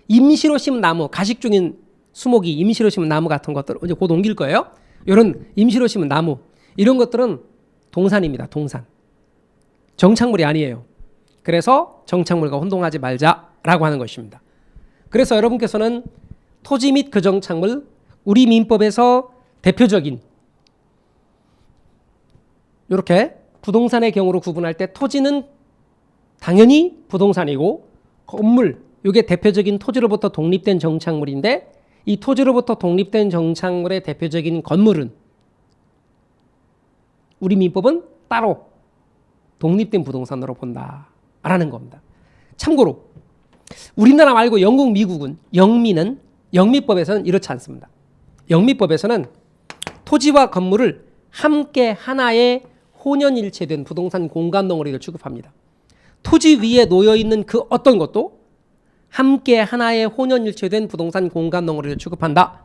임시로 심은 나무, 가식 중인 수목이 임시로 심은 나무 같은 것들 이제 곧 옮길 거예요. 이런 임시로 심은 나무 이런 것들은 동산입니다. 동산. 정착물이 아니에요. 그래서 정착물과 혼동하지 말자라고 하는 것입니다. 그래서 여러분께서는 토지 및 그 정착물 우리 민법에서 대표적인 이렇게 부동산의 경우로 구분할 때 토지는 당연히 부동산이고 건물 이게 대표적인 토지로부터 독립된 정착물인데 이 토지로부터 독립된 정착물의 대표적인 건물은 우리 민법은 따로 독립된 부동산으로 본다라는 겁니다. 참고로 우리나라 말고 영국, 미국은 영미법에서는 이렇지 않습니다. 영미법에서는 토지와 건물을 함께 하나의 혼연일체된 부동산 공간 덩어리를 취급합니다. 토지 위에 놓여 있는 그 어떤 것도 함께 하나의 혼연일체된 부동산 공간 덩어리를 취급한다.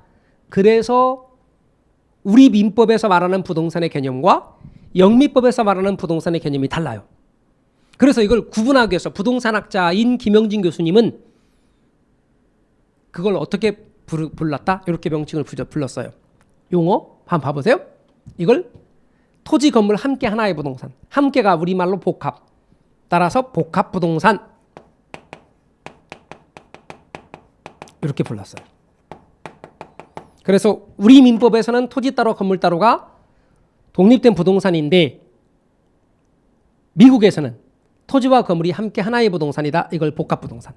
그래서 우리 민법에서 말하는 부동산의 개념과 영미법에서 말하는 부동산의 개념이 달라요. 그래서 이걸 구분하기 위해서 부동산학자인 김영진 교수님은 그걸 어떻게 불렀다? 이렇게 명칭을 불렀어요. 용어 한번 봐보세요. 이걸 토지 건물 함께 하나의 부동산, 함께가 우리말로 복합, 따라서 복합부동산 이렇게 불렀어요. 그래서 우리 민법에서는 토지 따로 건물 따로가 독립된 부동산인데 미국에서는 토지와 건물이 함께 하나의 부동산이다. 이걸 복합부동산.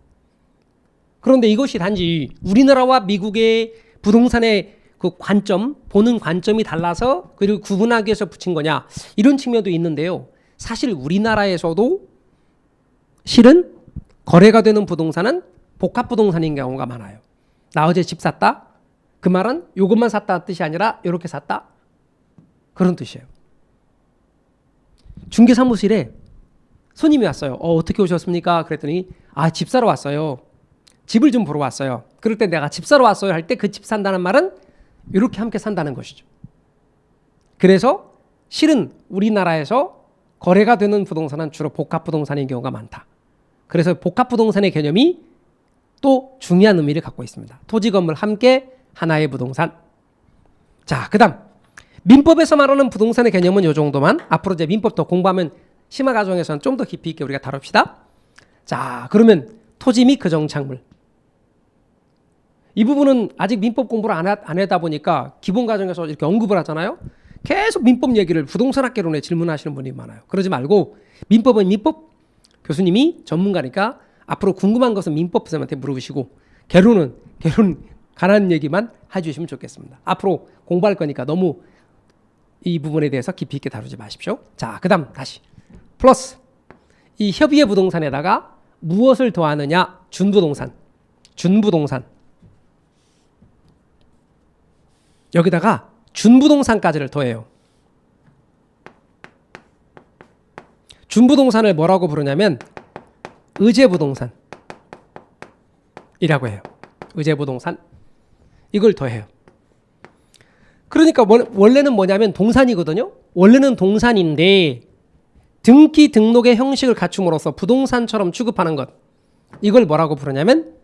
그런데 이것이 단지 우리나라와 미국의 부동산의 그 관점, 보는 관점이 달라서 그리고 구분하기 위해서 붙인 거냐 이런 측면도 있는데요. 사실 우리나라에서도 실은 거래가 되는 부동산은 복합부동산인 경우가 많아요. 나 어제 집 샀다? 그 말은 이것만 샀다 뜻이 아니라 이렇게 샀다? 그런 뜻이에요. 중개사무실에 손님이 왔어요. 어떻게 오셨습니까? 그랬더니 집 사러 왔어요. 집을 좀 보러 왔어요. 그럴 때 내가 집 사러 왔어요 할 때 그 집 산다는 말은 이렇게 함께 산다는 것이죠. 그래서 실은 우리나라에서 거래가 되는 부동산은 주로 복합부동산인 경우가 많다. 그래서 복합부동산의 개념이 또 중요한 의미를 갖고 있습니다. 토지 건물 함께 하나의 부동산. 자, 그 다음 민법에서 말하는 부동산의 개념은 이 정도만. 앞으로 이제 민법 더 공부하면 심화 과정에서는 좀 더 깊이 있게 우리가 다룹시다. 자, 그러면 토지 및 그정착물. 이 부분은 아직 민법 공부를 안 하다 보니까 기본 과정에서 이렇게 언급을 하잖아요. 계속 민법 얘기를 부동산학개론에 질문하시는 분이 많아요. 그러지 말고 민법은 민법 교수님이 전문가니까 앞으로 궁금한 것은 민법 선생님한테 물어보시고 개론은 가난 얘기만 해주시면 좋겠습니다. 앞으로 공부할 거니까 너무 이 부분에 대해서 깊이 있게 다루지 마십시오. 자, 그 다음 다시 플러스 이 협의의 부동산에다가 무엇을 더하느냐? 준부동산. 여기다가 준부동산까지를 더해요. 준부동산을 뭐라고 부르냐면 의제부동산 이라고 해요. 의제부동산 이걸 더해요. 그러니까 원래는 뭐냐면 동산이거든요. 원래는 동산인데 등기 등록의 형식을 갖춤으로써 부동산처럼 취급하는 것, 이걸 뭐라고 부르냐면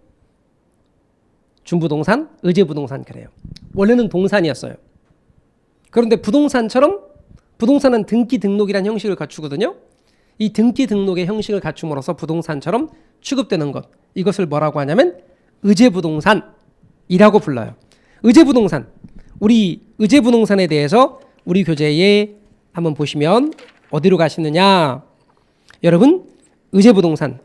준부동산, 의제부동산 그래요. 원래는 동산이었어요. 그런데 부동산처럼 부동산은 등기 등록이라는 형식을 갖추거든요. 이 등기 등록의 형식을 갖춤으로써 부동산처럼 취급되는 것, 이것을 뭐라고 하냐면 의제부동산이라고 불러요. 의제부동산, 우리 의제부동산에 대해서 우리 교재에 한번 보시면 어디로 가시느냐? 여러분, 의제부동산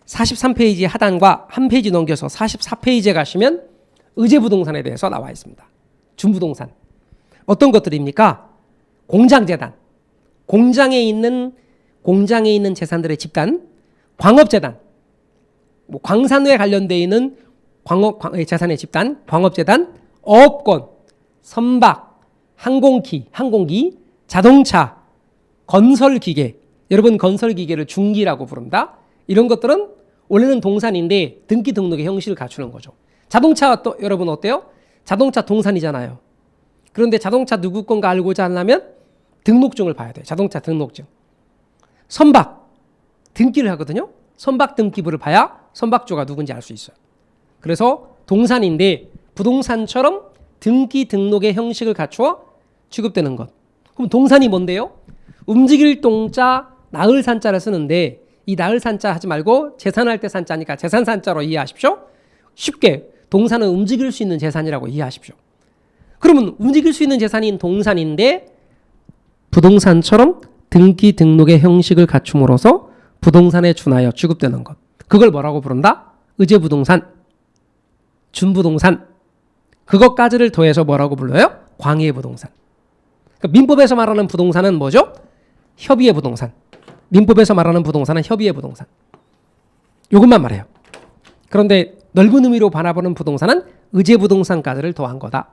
(43페이지) 하단과 한 페이지 넘겨서 44페이지에 가시면 의제부동산에 대해서 나와 있습니다. 준부동산 어떤 것들입니까? 공장재단, 공장에 있는 재산들의 집단, 광업재단, 광산에 관련되어 있는 재산의 집단, 광업재단, 어업권, 선박, 항공기, 자동차, 건설기계. 여러분 건설기계를 중기라고 부른다. 이런 것들은 원래는 동산인데 등기 등록의 형식을 갖추는 거죠. 자동차 또 여러분 어때요? 자동차 동산이잖아요. 그런데 자동차 누구 건가 알고자 하려면 등록증을 봐야 돼요. 자동차 등록증. 선박 등기를 하거든요. 선박 등기부를 봐야 선박주가 누군지 알 수 있어요. 그래서 동산인데 부동산처럼 등기 등록의 형식을 갖추어 취급되는 것. 그럼 동산이 뭔데요? 움직일 동자 나을 산자를 쓰는데 이 나을 산자 하지 말고 재산할 때 산자니까 재산산자로 이해하십시오. 쉽게 동산은 움직일 수 있는 재산이라고 이해하십시오. 그러면 움직일 수 있는 재산인 동산인데 부동산처럼 등기 등록의 형식을 갖춤으로써 부동산에 준하여 취급되는 것. 그걸 뭐라고 부른다? 의제부동산. 준부동산, 그것까지를 더해서 뭐라고 불러요? 광의의 부동산. 그러니까 민법에서 말하는 부동산은 뭐죠? 협의의 부동산. 민법에서 말하는 부동산은 협의의 부동산. 이것만 말해요. 그런데 넓은 의미로 바라보는 부동산은 의제 부동산까지를 더한 거다.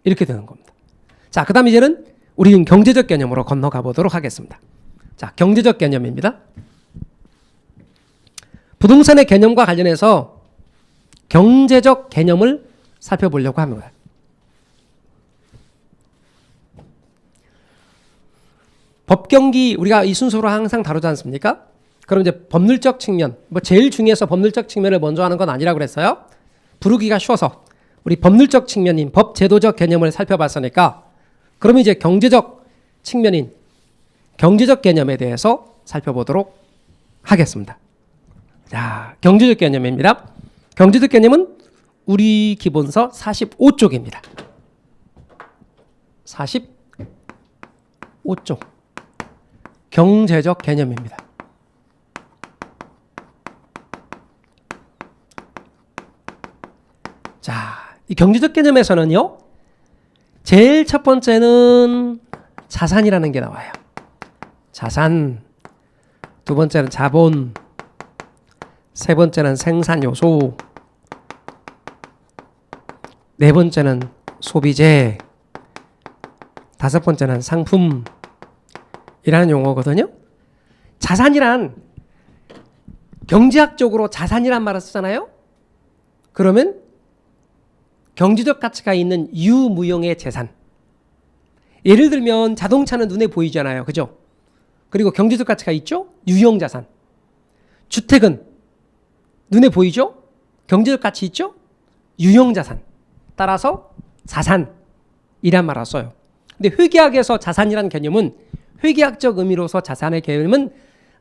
이렇게 되는 겁니다. 자, 그 다음 이제는 우리는 경제적 개념으로 건너가 보도록 하겠습니다. 자, 경제적 개념입니다. 부동산의 개념과 관련해서 경제적 개념을 살펴보려고 합니다. 법경기 우리가 이 순서로 항상 다루지 않습니까? 그럼 이제 법률적 측면, 뭐 제일 중요해서 법률적 측면을 먼저 하는 건 아니라고 그랬어요. 부르기가 쉬워서 우리 법률적 측면인 법제도적 개념을 살펴봤으니까 그러면 이제 경제적 측면인 경제적 개념에 대해서 살펴보도록 하겠습니다. 자, 경제적 개념입니다. 경제적 개념은 우리 기본서 45쪽입니다. 45쪽 경제적 개념입니다. 자, 이 경제적 개념에서는요, 제일 첫 번째는 자산이라는 게 나와요. 자산, 두 번째는 자본, 세 번째는 생산 요소, 네 번째는 소비재, 다섯 번째는 상품이라는 용어거든요. 자산이란 경제학적으로 자산이란 말을 쓰잖아요. 그러면 경제적 가치가 있는 유무형의 재산. 예를 들면 자동차는 눈에 보이잖아요. 그죠? 그리고 경제적 가치가 있죠? 유형 자산. 주택은 눈에 보이죠? 경제적 가치 있죠? 유형 자산. 따라서 자산이란 말을 써요. 근데 회계학에서 자산이라는 개념은 회계학적 의미로서 자산의 개념은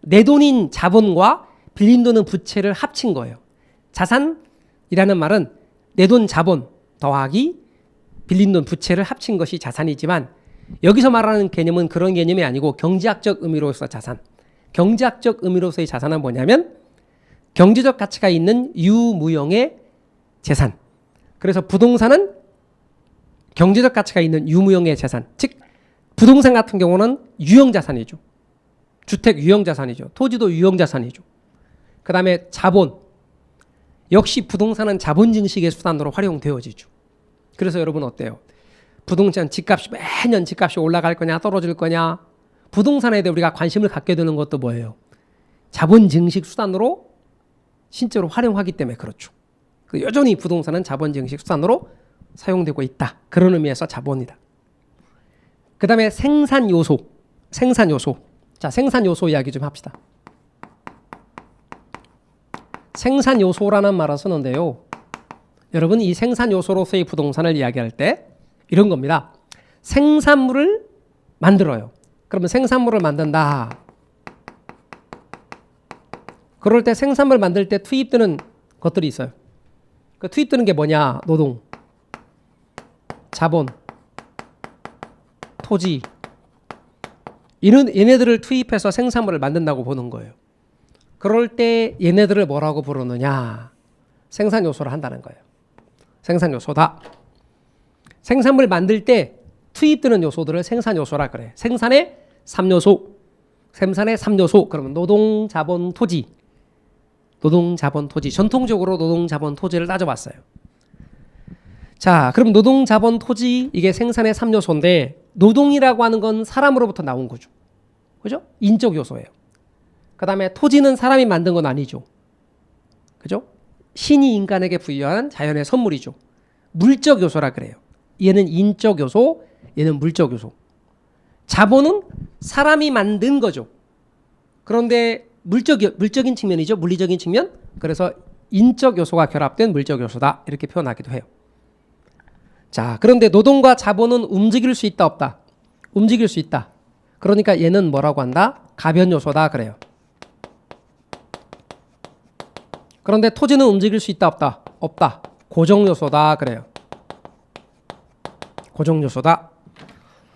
내 돈인 자본과 빌린 돈은 부채를 합친 거예요. 자산이라는 말은 내 돈 자본 더하기 빌린 돈 부채를 합친 것이 자산이지만 여기서 말하는 개념은 그런 개념이 아니고 경제학적 의미로서 자산. 경제학적 의미로서의 자산은 뭐냐면 경제적 가치가 있는 유무형의 재산. 그래서 부동산은 경제적 가치가 있는 유무형의 재산. 즉 부동산 같은 경우는 유형 자산이죠. 주택 유형 자산이죠. 토지도 유형 자산이죠. 그 다음에 자본. 역시 부동산은 자본 증식의 수단으로 활용되어지죠. 그래서 여러분 어때요? 부동산 집값이 매년 집값이 올라갈 거냐 떨어질 거냐, 부동산에 대해 우리가 관심을 갖게 되는 것도 뭐예요? 자본 증식 수단으로 실제로 활용하기 때문에 그렇죠. 여전히 부동산은 자본 증식 수단으로 사용되고 있다. 그런 의미에서 자본이다. 그 다음에 생산 요소. 자, 생산 요소 이야기 좀 합시다. 생산 요소라는 말을 쓰는데요. 여러분 이 생산 요소로서의 부동산을 이야기할 때 이런 겁니다. 생산물을 만들어요. 그러면 생산물을 만든다. 그럴 때 생산물 만들 때 투입되는 것들이 있어요. 그 투입되는 게 뭐냐? 노동, 자본, 토지. 얘네들을 투입해서 생산물을 만든다고 보는 거예요. 그럴 때 얘네들을 뭐라고 부르느냐? 생산 요소를 한다는 거예요. 생산 요소다. 생산물 만들 때 투입되는 요소들을 생산 요소라 그래. 생산의 3요소. 생산의 3요소. 그러면 노동, 자본, 토지. 노동, 자본, 토지. 전통적으로 노동, 자본, 토지를 따져봤어요. 자, 그럼 노동, 자본, 토지 이게 생산의 3요소인데 노동이라고 하는 건 사람으로부터 나온 거죠. 그죠? 인적 요소예요. 그 다음에 토지는 사람이 만든 건 아니죠. 그죠? 신이 인간에게 부여한 자연의 선물이죠. 물적 요소라 그래요. 얘는 인적 요소, 얘는 물적 요소. 자본은 사람이 만든 거죠. 그런데 물적인 측면이죠. 물리적인 측면. 그래서 인적 요소가 결합된 물적 요소다. 이렇게 표현하기도 해요. 자, 그런데 노동과 자본은 움직일 수 있다, 없다? 움직일 수 있다. 그러니까 얘는 뭐라고 한다? 가변 요소다 그래요. 그런데 토지는 움직일 수 있다, 없다? 없다. 고정 요소다 그래요. 고정 요소다.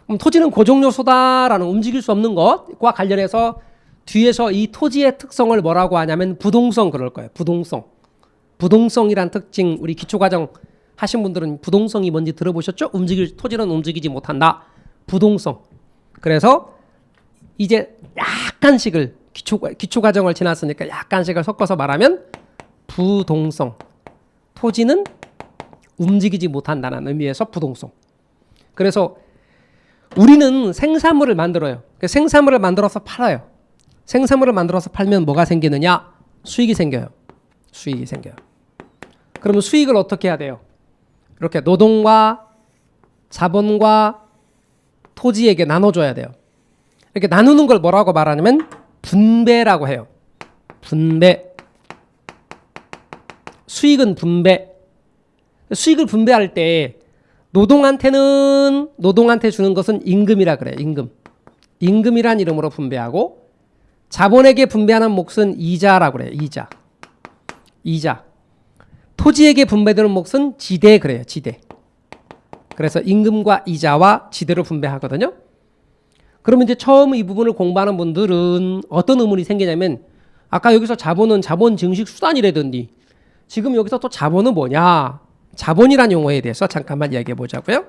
그럼 토지는 고정 요소다라는 움직일 수 없는 것과 관련해서 뒤에서 이 토지의 특성을 뭐라고 하냐면 부동성 그럴 거예요. 부동성. 부동성이란 특징, 우리 기초과정 하신 분들은 부동성이 뭔지 들어보셨죠? 토지는 움직이지 못한다. 부동성. 그래서 이제 약간씩을 기초과정을 지났으니까 약간씩을 섞어서 말하면 부동성. 토지는 움직이지 못한다는 의미에서 부동성. 그래서 우리는 생산물을 만들어요. 생산물을 만들어서 팔아요. 생산물을 만들어서 팔면 뭐가 생기느냐? 수익이 생겨요. 수익이 생겨요. 그러면 수익을 어떻게 해야 돼요? 이렇게 노동과 자본과 토지에게 나눠줘야 돼요. 이렇게 나누는 걸 뭐라고 말하냐면 분배라고 해요. 분배. 수익은 분배. 수익을 분배할 때 노동한테 주는 것은 임금이라 그래요. 임금. 임금이란 이름으로 분배하고 자본에게 분배하는 몫은 이자라고 그래요. 이자. 이자. 토지에게 분배되는 몫은 지대 그래요. 지대. 그래서 임금과 이자와 지대로 분배하거든요. 그러면 이제 처음 이 부분을 공부하는 분들은 어떤 의문이 생기냐면 아까 여기서 자본은 자본 증식 수단이라던데 지금 여기서 또 자본은 뭐냐? 자본이란 용어에 대해서 잠깐만 이야기해 보자고요.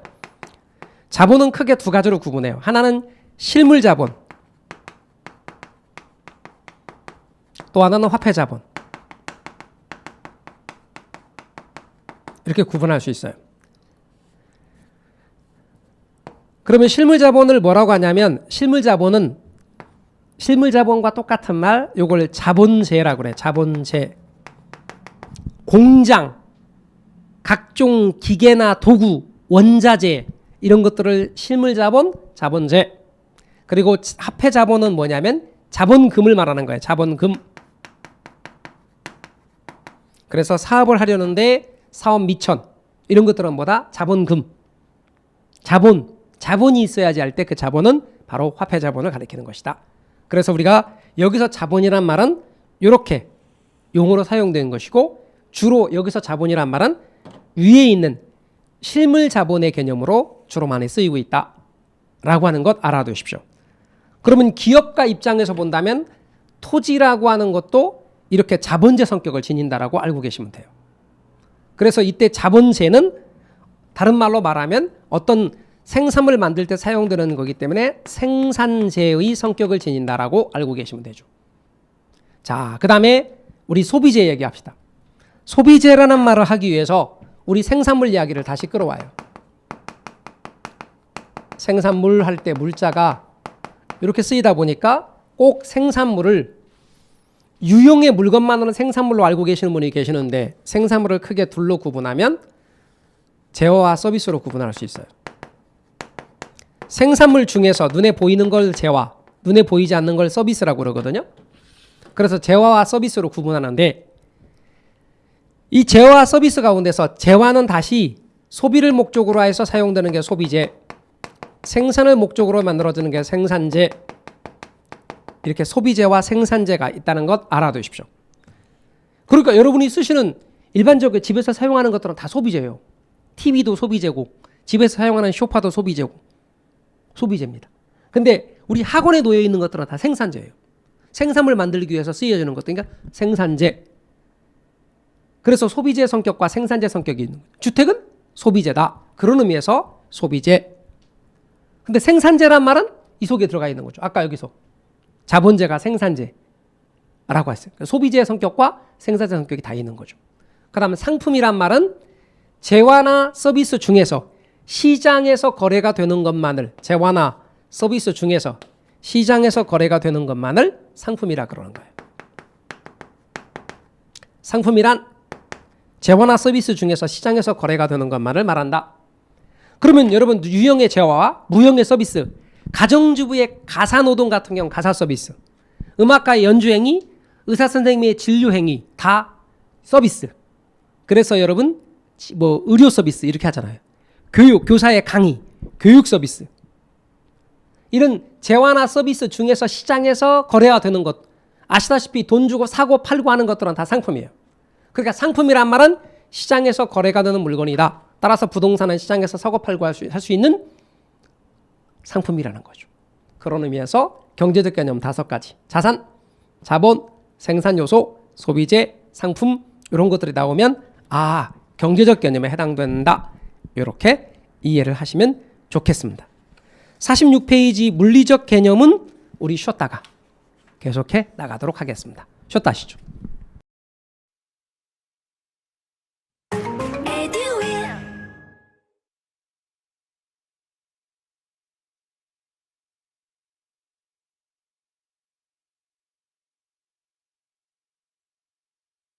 자본은 크게 두 가지로 구분해요. 하나는 실물 자본, 또 하나는 화폐 자본. 이렇게 구분할 수 있어요. 그러면 실물 자본을 뭐라고 하냐면 실물 자본과 똑같은 말, 요걸 자본재라고 그래. 자본재. 공장, 각종 기계나 도구, 원자재 이런 것들을 실물 자본, 자본재. 그리고 화폐 자본은 뭐냐면 자본금을 말하는 거예요. 자본금. 그래서 사업을 하려는데 사업 미천 이런 것들은 뭐다? 자본금. 자본이 있어야지 할 때 그 자본은 바로 화폐 자본을 가리키는 것이다. 그래서 우리가 여기서 자본이란 말은 이렇게 용어로 사용되는 것이고 주로 여기서 자본이란 말은 위에 있는 실물 자본의 개념으로 주로 많이 쓰이고 있다라고 하는 것 알아두십시오. 그러면 기업가 입장에서 본다면 토지라고 하는 것도 이렇게 자본재 성격을 지닌다라고 알고 계시면 돼요. 그래서 이때 자본재는 다른 말로 말하면 어떤 생산물 만들 때 사용되는 거기 때문에 생산재의 성격을 지닌다라고 알고 계시면 되죠. 자, 그 다음에 우리 소비재 얘기합시다. 소비재라는 말을 하기 위해서 우리 생산물 이야기를 다시 끌어와요. 생산물 할 때 물자가 이렇게 쓰이다 보니까 꼭 생산물을 유용의 물건만으로는 생산물로 알고 계시는 분이 계시는데 생산물을 크게 둘로 구분하면 재화와 서비스로 구분할 수 있어요. 생산물 중에서 눈에 보이는 걸 재화, 눈에 보이지 않는 걸 서비스라고 그러거든요. 그래서 재화와 서비스로 구분하는데 이 재화와 서비스 가운데서 재화는 다시 소비를 목적으로 해서 사용되는 게 소비재, 생산을 목적으로 만들어지는 게 생산재, 이렇게 소비재와 생산재가 있다는 것 알아두십시오. 그러니까 여러분이 쓰시는 일반적으로 집에서 사용하는 것들은 다 소비재예요. TV도 소비재고 집에서 사용하는 소파도 소비재입니다. 근데 우리 학원에 놓여 있는 것들은 다 생산재예요. 생산물 만들기 위해서 쓰여지는 것들, 그러니까 생산재. 그래서 소비재 성격과 생산재 성격이 있는 거예요. 주택은 소비재다. 그런 의미에서 소비재. 근데 생산재란 말은 이 속에 들어가 있는 거죠. 아까 여기서 자본재가 생산재라고 했어요. 소비재 성격과 생산재 성격이 다 있는 거죠. 그 다음에 상품이란 말은 재화나 서비스 중에서 시장에서 거래가 되는 것만을, 재화나 서비스 중에서 시장에서 거래가 되는 것만을 상품이라 그러는 거예요. 상품이란 재화나 서비스 중에서 시장에서 거래가 되는 것만을 말한다. 그러면 여러분 유형의 재화와 무형의 서비스, 가정주부의 가사노동 같은 경우 가사 서비스, 음악가의 연주행위, 의사선생님의 진료행위 다 서비스. 그래서 여러분 뭐 의료 서비스 이렇게 하잖아요. 교육, 교사의 강의, 교육 서비스. 이런 재화나 서비스 중에서 시장에서 거래가 되는 것, 아시다시피 돈 주고 사고 팔고 하는 것들은 다 상품이에요. 그러니까 상품이란 말은 시장에서 거래가 되는 물건이다. 따라서 부동산은 시장에서 사고 팔고 할 수 있는 상품이라는 거죠. 그런 의미에서 경제적 개념 5가지. 자산, 자본, 생산 요소, 소비재, 상품, 이런 것들이 나오면 아, 경제적 개념에 해당된다. 이렇게 이해를 하시면 좋겠습니다. 46페이지 물리적 개념은 우리 쉬었다가 계속해 나가도록 하겠습니다. 쉬었다 하시죠.